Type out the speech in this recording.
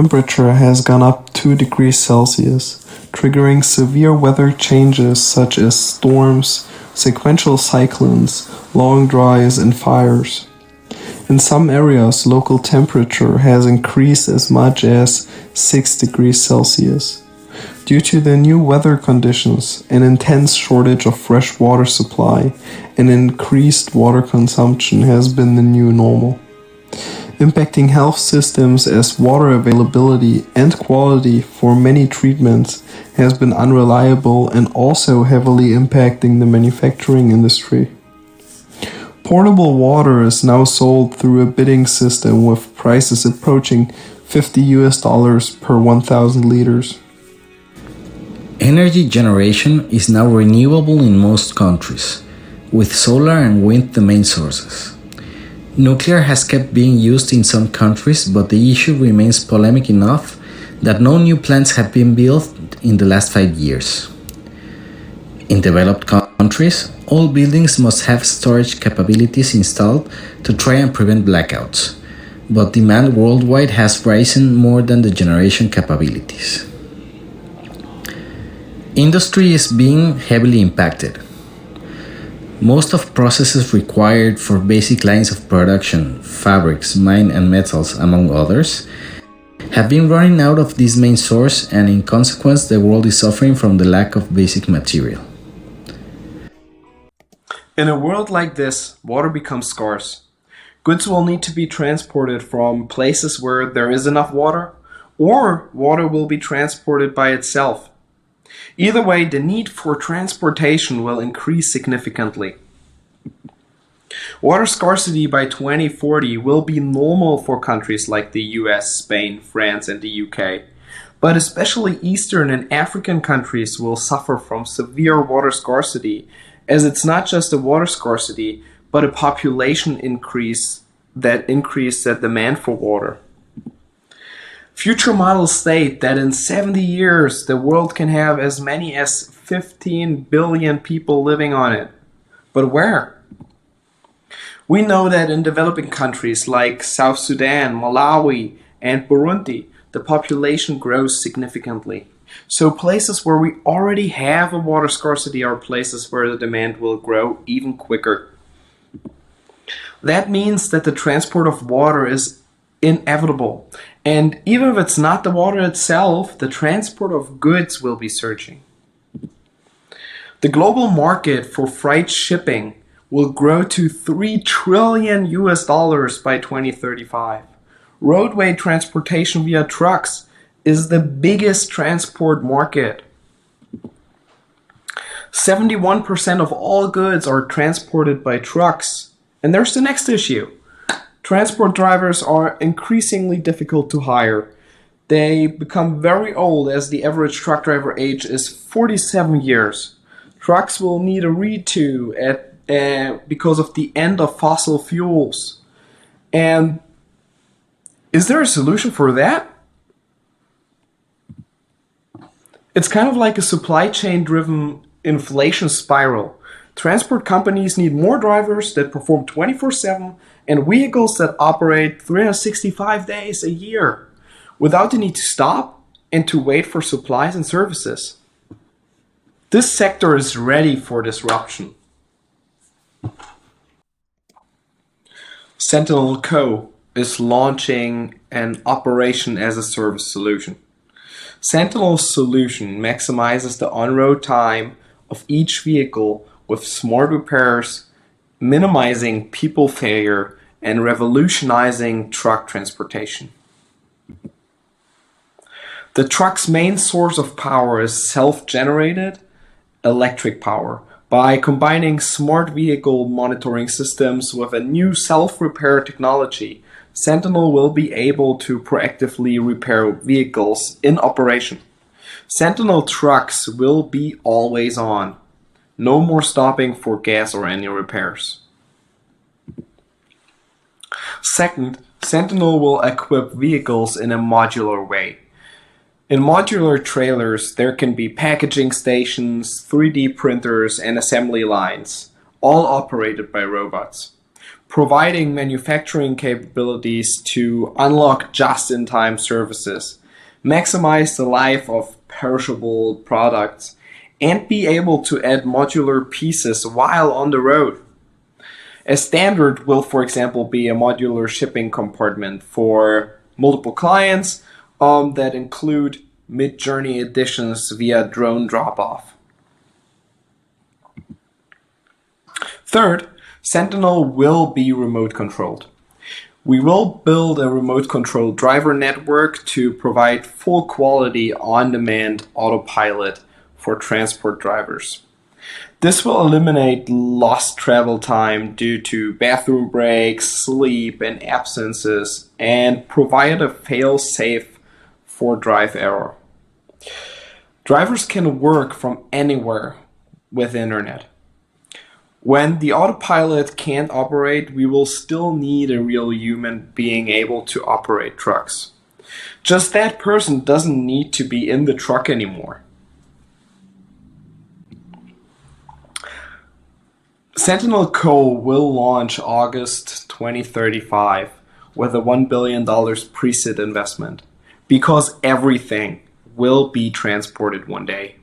temperature has gone up 2 degrees Celsius, triggering severe weather changes such as storms, sequential cyclones, long dries, and fires. In some areas, local temperature has increased as much as 6 degrees Celsius. Due to the new weather conditions, an intense shortage of fresh water supply and increased water consumption has been the new normal, impacting health systems as water availability and quality for many treatments has been unreliable and also heavily impacting the manufacturing industry. Portable water is now sold through a bidding system with prices approaching $50 per 1,000 liters. Energy generation is now renewable in most countries, with solar and wind the main sources. Nuclear has kept being used in some countries, but the issue remains polemic enough that no new plants have been built in the last 5 years. In developed countries, all buildings must have storage capabilities installed to try and prevent blackouts, but demand worldwide has risen more than the generation capabilities. Industry is being heavily impacted. Most of processes required for basic lines of production, fabrics, mine and metals, among others, have been running out of this main source, and in consequence the world is suffering from the lack of basic material. In a world like this, water becomes scarce. Goods will need to be transported from places where there is enough water, or water will be transported by itself. Either way, the need for transportation will increase significantly. Water scarcity by 2040 will be normal for countries like the US, Spain, France, and the UK. But especially Eastern and African countries will suffer from severe water scarcity, as it's not just a water scarcity, but a population increase that demand for water. Future models state that in 70 years, the world can have as many as 15 billion people living on it. But where? We know that in developing countries like South Sudan, Malawi, and Burundi, the population grows significantly. So places where we already have a water scarcity are places where the demand will grow even quicker. That means that the transport of water is inevitable. And even if it's not the water itself, the transport of goods will be surging. The global market for freight shipping will grow to $3 trillion by 2035. Roadway transportation via trucks is the biggest transport market. 71% of all goods are transported by trucks. And there's the next issue. Transport drivers are increasingly difficult to hire. They become very old, as the average truck driver age is 47 years. Trucks will need a retool because of the end of fossil fuels. And is there a solution for that? It's kind of like a supply chain driven inflation spiral. Transport companies need more drivers that perform 24/7 and vehicles that operate 365 days a year without the need to stop and to wait for supplies and services. This sector is ready for disruption. Sentinel Co. is launching an operation as a service solution. Sentinel's solution maximizes the on-road time of each vehicle with smart repairs, minimizing people failure, and revolutionizing truck transportation. The truck's main source of power is self-generated electric power. By combining smart vehicle monitoring systems with a new self-repair technology, Sentinel will be able to proactively repair vehicles in operation. Sentinel trucks will be always on. No more stopping for gas or any repairs. Second, Sentinel will equip vehicles in a modular way. In modular trailers, there can be packaging stations, 3D printers, and assembly lines, all operated by robots. providing manufacturing capabilities to unlock just-in-time services, maximize the life of perishable products, and be able to add modular pieces while on the road. A standard will, for example, be a modular shipping compartment for multiple clients that include mid-journey additions via drone drop-off. Third, Sentinel will be remote controlled. We will build a remote control driver network to provide full quality on-demand autopilot for transport drivers. This will eliminate lost travel time due to bathroom breaks, sleep, and absences, and provide a fail-safe for drive error. Drivers can work from anywhere with internet. When the autopilot can't operate, we will still need a real human being able to operate trucks. Just that person doesn't need to be in the truck anymore. Sentinel Co. will launch August 2035 with a $1 billion pre-seed investment because everything will be transported one day.